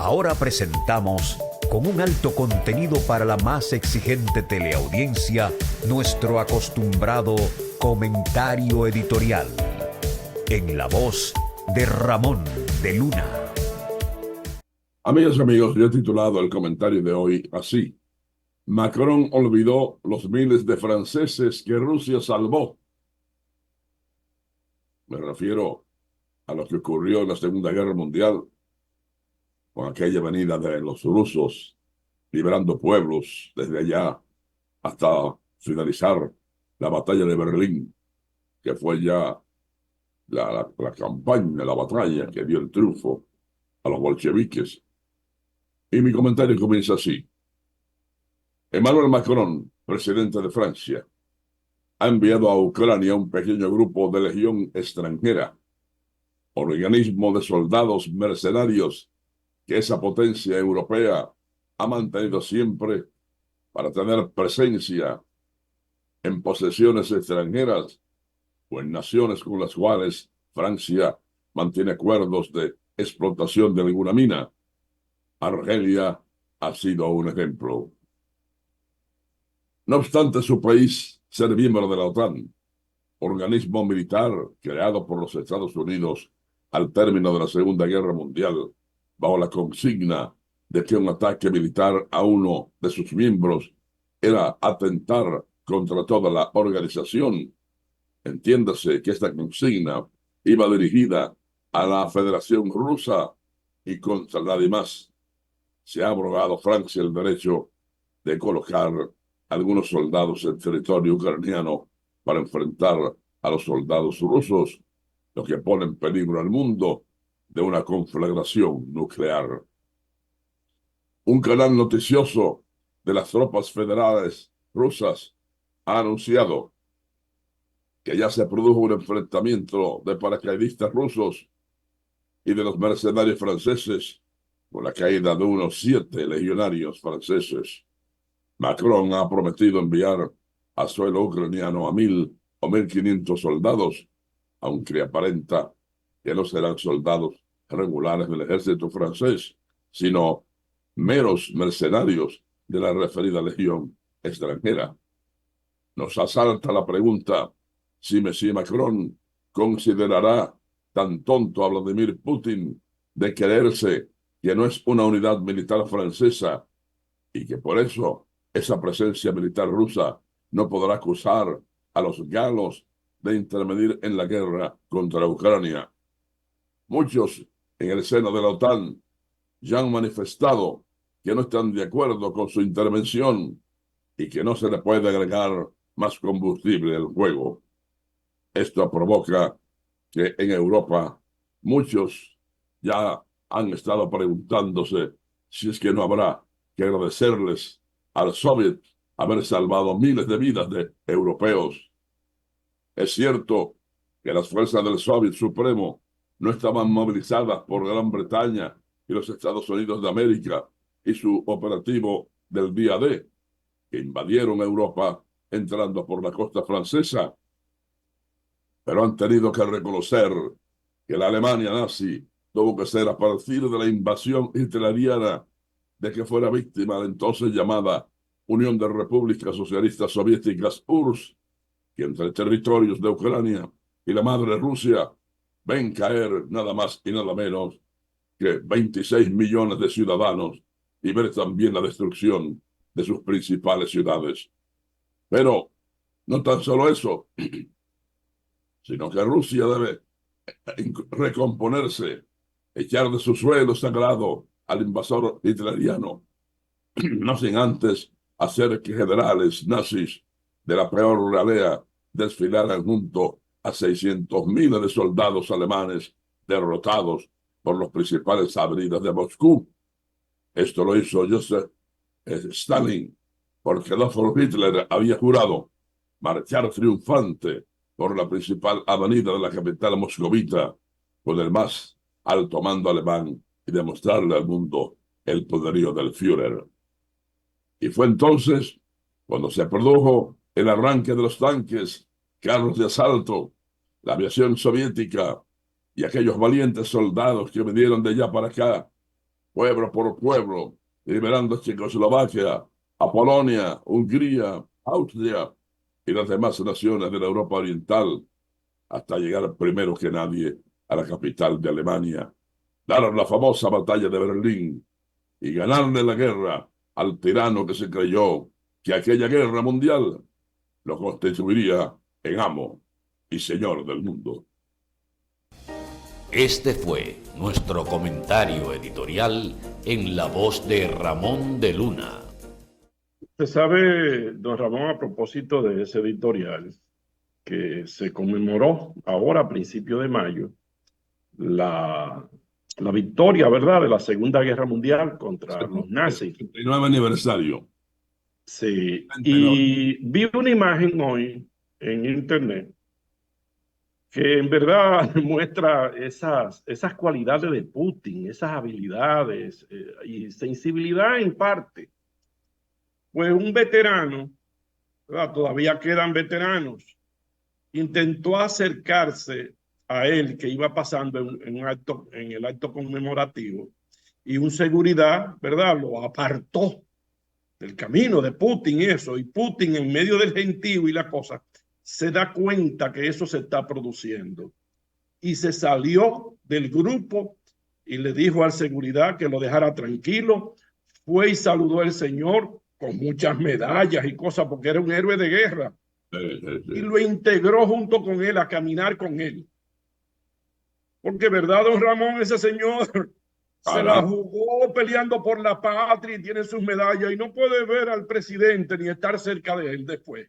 Ahora presentamos, con un alto contenido para la más exigente teleaudiencia, nuestro acostumbrado comentario editorial. En la voz de Ramón de Luna. Amigas y amigos, yo he titulado el comentario de hoy así: Macron olvidó los miles de franceses que Rusia salvó. Me refiero a lo que ocurrió en la Segunda Guerra Mundial, con aquella venida de los rusos liberando pueblos desde allá hasta finalizar la batalla de Berlín, que fue ya la campaña, la batalla que dio el triunfo a los bolcheviques. Y mi comentario comienza así: Emmanuel Macron, presidente de Francia, ha enviado a Ucrania un pequeño grupo de legión extranjera, organismo de soldados mercenarios que esa potencia europea ha mantenido siempre para tener presencia en posesiones extranjeras o en naciones con las cuales Francia mantiene acuerdos de explotación de alguna mina. Argelia ha sido un ejemplo. No obstante su país ser miembro de la OTAN, organismo militar creado por los Estados Unidos al término de la Segunda Guerra Mundial, bajo la consigna de que un ataque militar a uno de sus miembros era atentar contra toda la organización. Entiéndase que esta consigna iba dirigida a la Federación Rusa y contra nadie más. Se ha abrogado Francia el derecho de colocar algunos soldados en territorio ucraniano para enfrentar a los soldados rusos, lo que pone en peligro al mundo de una conflagración nuclear. Un canal noticioso de las tropas federales rusas ha anunciado que ya se produjo un enfrentamiento de paracaidistas rusos y de los mercenarios franceses, con la caída de unos 7 legionarios franceses. Macron ha prometido enviar a suelo ucraniano a 1,000 o 1,500 soldados, aunque aparenta que no serán soldados regulares del ejército francés, sino meros mercenarios de la referida legión extranjera. Nos asalta la pregunta si Monsieur Macron considerará tan tonto a Vladimir Putin de creerse que no es una unidad militar francesa y que por eso esa presencia militar rusa no podrá acusar a los galos de intervenir en la guerra contra Ucrania. Muchos en el seno de la OTAN ya han manifestado que no están de acuerdo con su intervención y que no se le puede agregar más combustible al fuego. Esto provoca que en Europa muchos ya han estado preguntándose si es que no habrá que agradecerles al Soviet haber salvado miles de vidas de europeos. Es cierto que las fuerzas del Soviet Supremo no estaban movilizadas por Gran Bretaña y los Estados Unidos de América y su operativo del día D, que invadieron Europa entrando por la costa francesa, pero han tenido que reconocer que la Alemania nazi tuvo que ser a partir de la invasión hitleriana de que fuera víctima de la entonces llamada Unión de Repúblicas Socialistas Soviéticas, URSS, que entre territorios de Ucrania y la madre Rusia ven caer nada más y nada menos que 26 millones de ciudadanos y ver también la destrucción de sus principales ciudades. Pero no tan solo eso, sino que Rusia debe recomponerse, echar de su suelo sagrado al invasor hitleriano, no sin antes hacer que generales nazis de la peor ralea desfilaran junto a 600.000 de soldados alemanes derrotados por las principales avenidas de Moscú. Esto lo hizo Joseph Stalin, porque Adolf Hitler había jurado marchar triunfante por la principal avenida de la capital moscovita con el más alto mando alemán y demostrarle al mundo el poderío del Führer. Y fue entonces cuando se produjo el arranque de los tanques, carros de asalto, la aviación soviética y aquellos valientes soldados que vinieron de allá para acá pueblo por pueblo, liberando Checoslovaquia, a Polonia, Hungría, Austria y las demás naciones de la Europa Oriental, hasta llegar primero que nadie a la capital de Alemania, dar la famosa batalla de Berlín y ganarle la guerra al tirano que se creyó que aquella guerra mundial lo constituiría en amo y señor del mundo. Este fue nuestro comentario editorial en la voz de Ramón de Luna. Usted sabe, don Ramón, a propósito de ese editorial, que se conmemoró ahora a principios de mayo la victoria, ¿verdad?, de la Segunda Guerra Mundial contra los nazis. 79 aniversario. Sí, 79. y vi una imagen hoy en internet que en verdad muestra esas cualidades de Putin, esas habilidades y sensibilidad en parte. Pues un veterano, ¿verdad?, todavía quedan veteranos, intentó acercarse a él que iba pasando en el acto conmemorativo, y un seguridad, ¿verdad?, lo apartó del camino de Putin, y Putin, en medio del gentío y la cosa, se da cuenta que eso se está produciendo y se salió del grupo y le dijo al seguridad que lo dejara tranquilo. Fue y saludó al señor con muchas medallas y cosas porque era un héroe de guerra, y lo integró junto con él a caminar con él. Porque, ¿verdad, don Ramón? Ese señor se la jugó peleando por la patria y tiene sus medallas y no puede ver al presidente ni estar cerca de él después.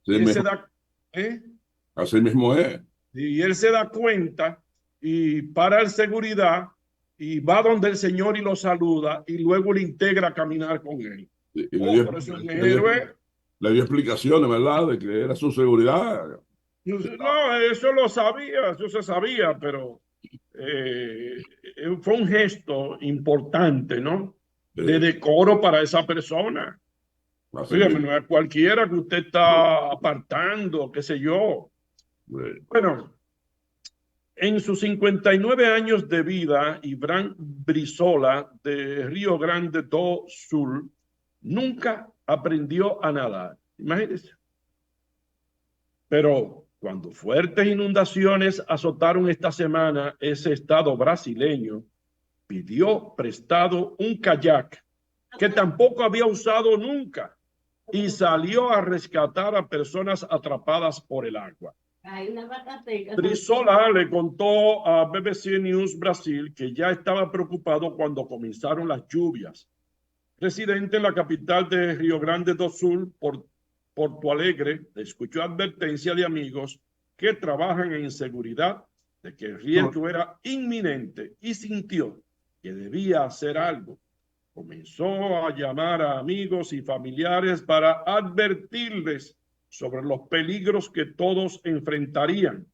Sí, y él se da, así mismo es. Y él se da cuenta y para el seguridad y va donde el señor y lo saluda y luego le integra a caminar con él. Y Pero es un héroe. Le dio explicaciones, ¿verdad?, de que era su seguridad. No, eso lo sabía, eso se sabía, pero fue un gesto importante, ¿no? De decoro para esa persona. Oye, no es cualquiera que usted está apartando, qué sé yo. Bueno, en sus 59 años de vida, Iván Brizola, de Río Grande do Sul, nunca aprendió a nadar. Imagínense. Pero cuando fuertes inundaciones azotaron esta semana ese estado brasileño, pidió prestado un kayak que tampoco había usado nunca y salió a rescatar a personas atrapadas por el agua. Brizola le contó a BBC News Brasil que ya estaba preocupado cuando comenzaron las lluvias. Residente en la capital de Río Grande do Sul, Porto Alegre, escuchó advertencia de amigos que trabajan en seguridad de que el riesgo era inminente y sintió que debía hacer algo. Comenzó a llamar a amigos y familiares para advertirles sobre los peligros que todos enfrentarían.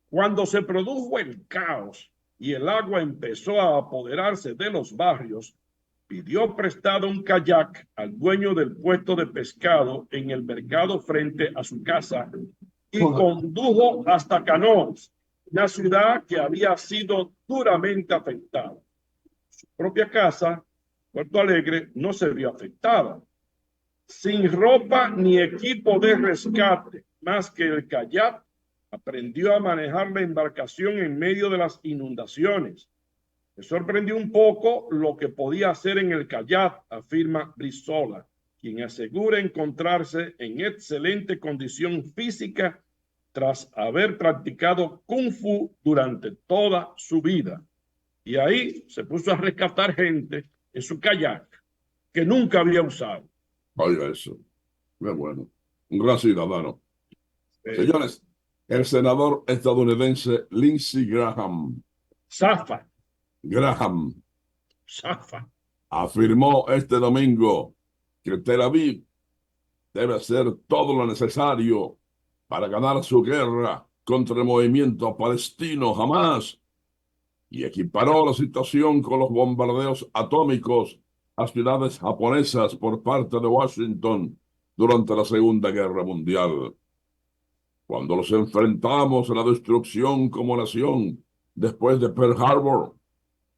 Cuando se produjo el caos y el agua empezó a apoderarse de los barrios, pidió prestado un kayak al dueño del puesto de pescado en el mercado frente a su casa y condujo hasta Canoas, una ciudad que había sido duramente afectada. Su propia casa, Puerto Alegre, no se vio afectada. Sin ropa ni equipo de rescate, más que el kayak, aprendió a manejar la embarcación en medio de las inundaciones. Me sorprendió un poco lo que podía hacer en el kayak, afirma Brizola, quien asegura encontrarse en excelente condición física tras haber practicado Kung Fu durante toda su vida. Y ahí se puso a rescatar gente en su kayak que nunca había usado. Oiga eso, qué bueno. Un gran ciudadano. Señores, el senador estadounidense Lindsey Graham afirmó este domingo que Tel Aviv debe hacer todo lo necesario para ganar su guerra contra el movimiento palestino Hamas y equiparó la situación con los bombardeos atómicos a ciudades japonesas por parte de Washington durante la Segunda Guerra Mundial. Cuando nos enfrentamos a la destrucción como nación después de Pearl Harbor,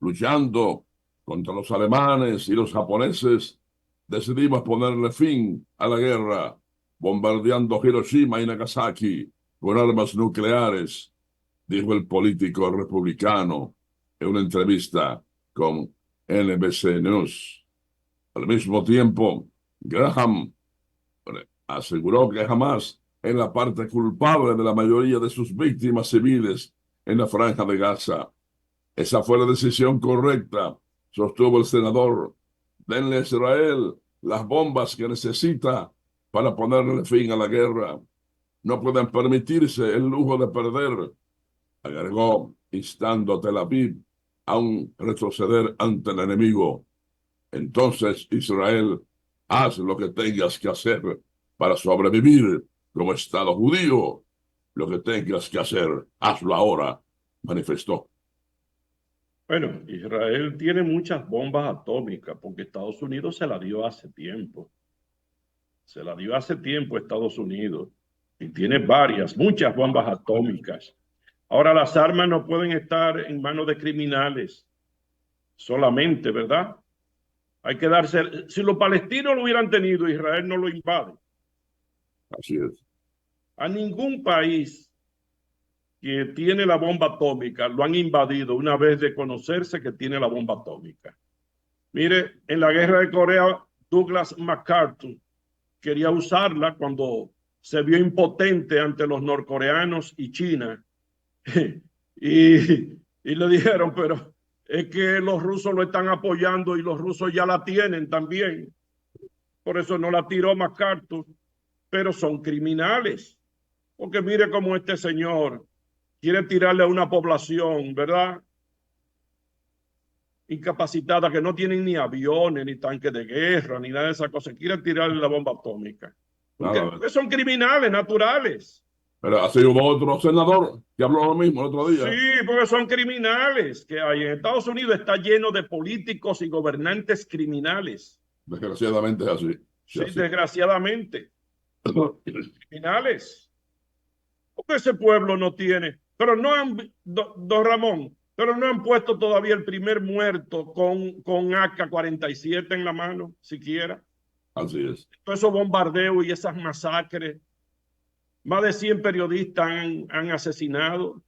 luchando contra los alemanes y los japoneses, decidimos ponerle fin a la guerra, bombardeando Hiroshima y Nagasaki con armas nucleares, dijo el político republicano en una entrevista con NBC News. Al mismo tiempo, Graham aseguró que jamás es la parte culpable de la mayoría de sus víctimas civiles en la franja de Gaza. Esa fue la decisión correcta, sostuvo el senador. Denle a Israel las bombas que necesita para ponerle fin a la guerra. No pueden permitirse el lujo de perder, agregó, instando a Tel Aviv a un retroceder ante el enemigo. Entonces, Israel, haz lo que tengas que hacer para sobrevivir como Estado judío. Lo que tengas que hacer, hazlo ahora, manifestó. Bueno, Israel tiene muchas bombas atómicas porque Estados Unidos se la dio hace tiempo. Se la dio hace tiempo Estados Unidos y tiene muchas bombas atómicas. Ahora las armas no pueden estar en manos de criminales solamente, ¿verdad? Hay que darse, si los palestinos lo hubieran tenido, Israel no lo invade. Así es. A ningún país que tiene la bomba atómica lo han invadido una vez de conocerse que tiene la bomba atómica. Mire, en la guerra de Corea, Douglas MacArthur quería usarla cuando se vio impotente ante los norcoreanos y China. y le dijeron, pero es que los rusos lo están apoyando y los rusos ya la tienen también. Por eso no la tiró MacArthur, pero son criminales. Porque mire cómo este señor quiere tirarle a una población, ¿verdad? Incapacitada, que no tienen ni aviones, ni tanques de guerra, ni nada de esas cosas. Quiere tirarle la bomba atómica. Porque son criminales naturales. Pero así hubo otro senador que habló lo mismo el otro día. Sí, porque son criminales que hay. En Estados Unidos está lleno de políticos y gobernantes criminales. Desgraciadamente es así. Sí, desgraciadamente. Criminales. Porque ese pueblo no tiene. Pero no han, don Ramón, pero no han puesto todavía el primer muerto con AK-47 en la mano, siquiera. Así es. Todos esos bombardeos y esas masacres. Más de 100 periodistas han asesinado.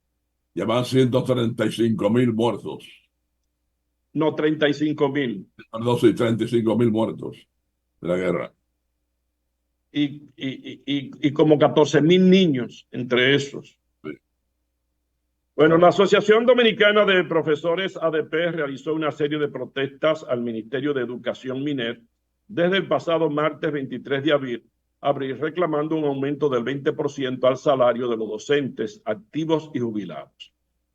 Ya van 135.000 muertos. No, 35.000. Perdón, sí, 35.000 muertos de la guerra. Y como 14.000 niños entre esos. Sí. Bueno, la Asociación Dominicana de Profesores ADP realizó una serie de protestas al Ministerio de Educación MINER desde el pasado martes 23 de abril, reclamando un aumento del 20% al salario de los docentes activos y jubilados.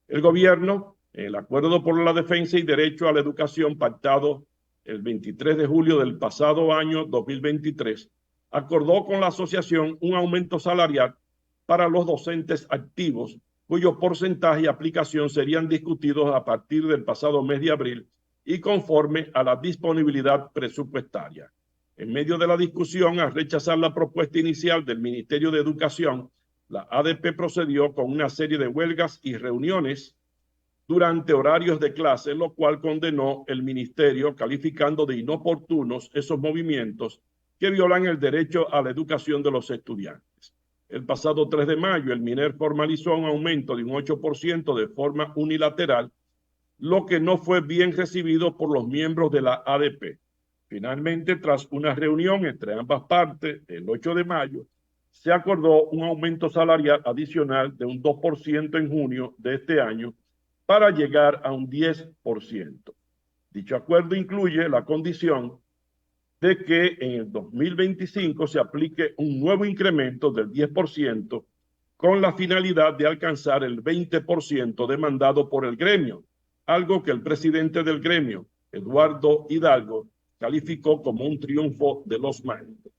El gobierno, en el Acuerdo por la Defensa y Derecho a la Educación pactado el 23 de julio del pasado año 2023, acordó con la asociación un aumento salarial para los docentes activos, cuyo porcentaje y aplicación serían discutidos a partir del pasado mes de abril y conforme a la disponibilidad presupuestaria. En medio de la discusión, al rechazar la propuesta inicial del Ministerio de Educación, la ADP procedió con una serie de huelgas y reuniones durante horarios de clase, lo cual condenó el ministerio, calificando de inoportunos esos movimientos que violan el derecho a la educación de los estudiantes. El pasado 3 de mayo, el MINER formalizó un aumento de un 8% de forma unilateral, lo que no fue bien recibido por los miembros de la ADP. Finalmente, tras una reunión entre ambas partes, el 8 de mayo, se acordó un aumento salarial adicional de un 2% en junio de este año para llegar a un 10%. Dicho acuerdo incluye la condición de que en el 2025 se aplique un nuevo incremento del 10% con la finalidad de alcanzar el 20% demandado por el gremio, algo que el presidente del gremio, Eduardo Hidalgo, calificó como un triunfo de los maestros.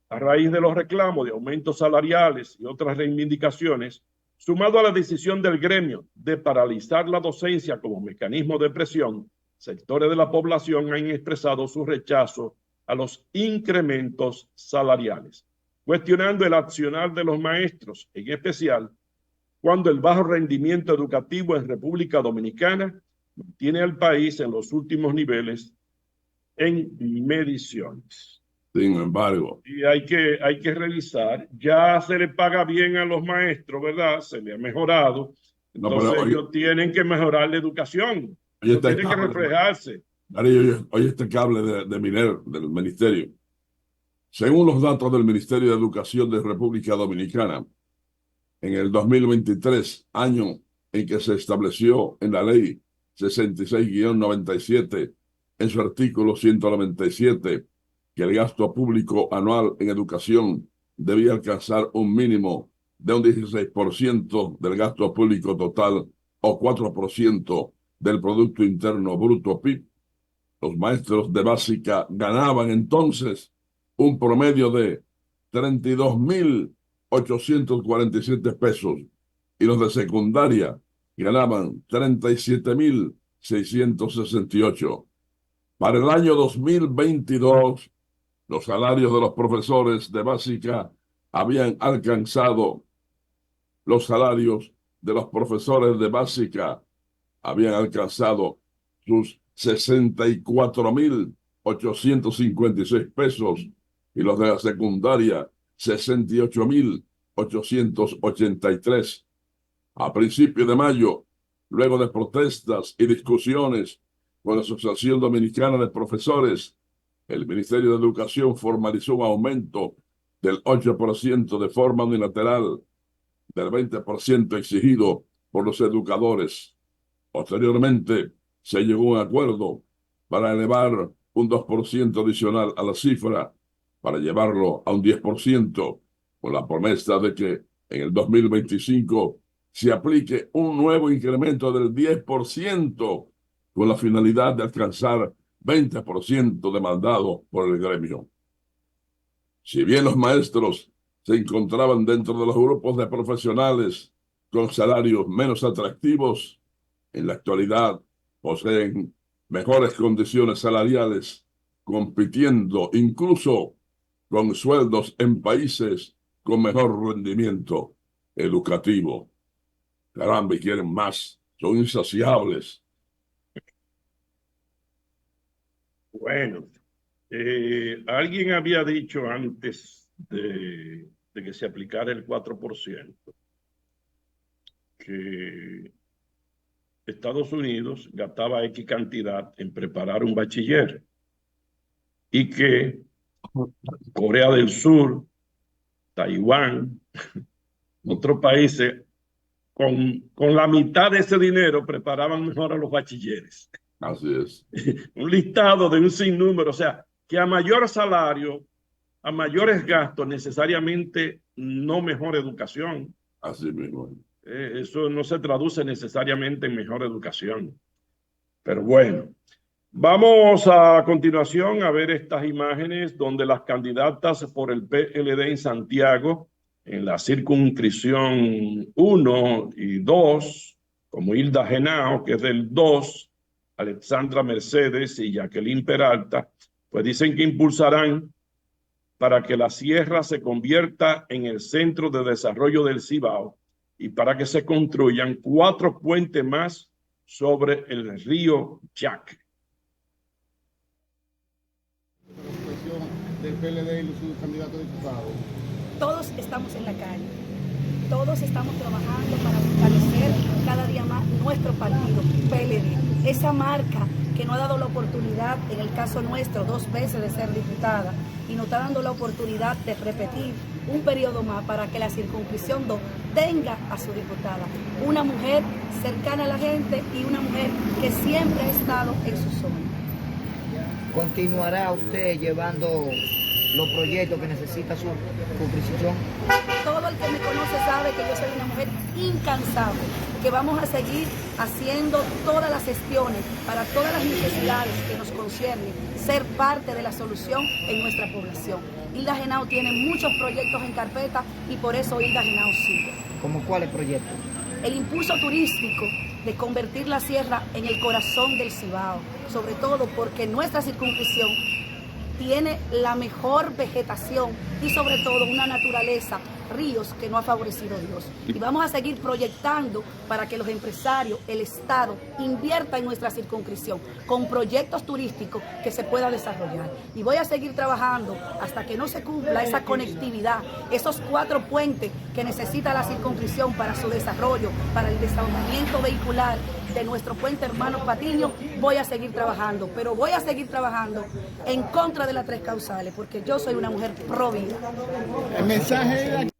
A raíz de los reclamos de aumentos salariales y otras reivindicaciones, sumado a la decisión del gremio de paralizar la docencia como mecanismo de presión, sectores de la población han expresado su rechazo a los incrementos salariales, cuestionando el accionar de los maestros, en especial cuando el bajo rendimiento educativo en República Dominicana tiene al país en los últimos niveles en mediciones. Sin embargo, Y hay que revisar, ya se le paga bien a los maestros, ¿verdad? Se le ha mejorado. Entonces ellos tienen que mejorar la educación. Eso tiene que reflejarse. Oye, este cable de Miner, del ministerio. Según los datos del Ministerio de Educación de República Dominicana, en el 2023, año en que se estableció en la ley 66-97, en su artículo 197, que el gasto público anual en educación debía alcanzar un mínimo de un 16% del gasto público total o 4% del Producto Interno Bruto PIB. Los maestros de básica ganaban entonces un promedio de 32.847 pesos y los de secundaria ganaban 37.668. Para el año 2022, los salarios de los profesores de básica habían alcanzado sus 64.856 pesos y los de la secundaria 68.883. A principios de mayo, luego de protestas y discusiones con la Asociación Dominicana de Profesores, el Ministerio de Educación formalizó un aumento del 8% de forma unilateral, del 20% exigido por los educadores. Posteriormente, se llegó a un acuerdo para elevar un 2% adicional a la cifra, para llevarlo a un 10%, con la promesa de que en el 2025 se aplique un nuevo incremento del 10%, con la finalidad de alcanzar 20% demandado por el gremio. Si bien los maestros se encontraban dentro de los grupos de profesionales con salarios menos atractivos, en la actualidad poseen mejores condiciones salariales, compitiendo incluso con sueldos en países con mejor rendimiento educativo. Caramba, y quieren más, son insaciables. Bueno, alguien había dicho antes de que se aplicara el 4%, que Estados Unidos gastaba X cantidad en preparar un bachiller y que Corea del Sur, Taiwán, otros países con la mitad de ese dinero preparaban mejor a los bachilleres. Así es. Un listado de un sinnúmero, o sea, que a mayor salario, a mayores gastos, necesariamente no mejor educación. Así mismo. Eso no se traduce necesariamente en mejor educación. Pero bueno, vamos a continuación a ver estas imágenes donde las candidatas por el PLD en Santiago, en la circunscripción 1 y 2, como Hilda Henao, que es del 2, Alexandra Mercedes y Jacqueline Peralta, pues dicen que impulsarán para que la sierra se convierta en el centro de desarrollo del Cibao y para que se construyan 4 puentes más sobre el río Yaque. Del PLD y sus candidatos diputados. Todos estamos en la calle, todos estamos trabajando para fortalecer cada día más nuestro partido, PLD, esa marca que nos ha dado la oportunidad, en el caso nuestro, 2 veces de ser diputada, y nos está dando la oportunidad de repetir un periodo más para que la circunscripción 2 tenga a su diputada, una mujer cercana a la gente y una mujer que siempre ha estado en su zona. ¿Continuará usted llevando los proyectos que necesita su circunscripción? Todo el que me conoce sabe que yo soy una mujer incansable, que vamos a seguir haciendo todas las gestiones para todas las necesidades que nos conciernen, ser parte de la solución en nuestra población. Hilda Henao tiene muchos proyectos en carpeta y por eso Hilda Henao sigue. ¿Cómo cuáles proyectos? El impulso turístico de convertir la sierra en el corazón del Cibao, sobre todo porque nuestra circunscripción tiene la mejor vegetación y sobre todo una naturaleza ríos que no ha favorecido Dios. Y vamos a seguir proyectando para que los empresarios, el Estado, invierta en nuestra circunscripción con proyectos turísticos que se pueda desarrollar. Y voy a seguir trabajando hasta que no se cumpla esa conectividad, esos 4 puentes que necesita la circunscripción para su desarrollo, para el desahogamiento vehicular de nuestro puente Hermanos Patiño. Voy a seguir trabajando, pero voy a seguir trabajando en contra de las 3 causales, porque yo soy una mujer pro vida. El mensaje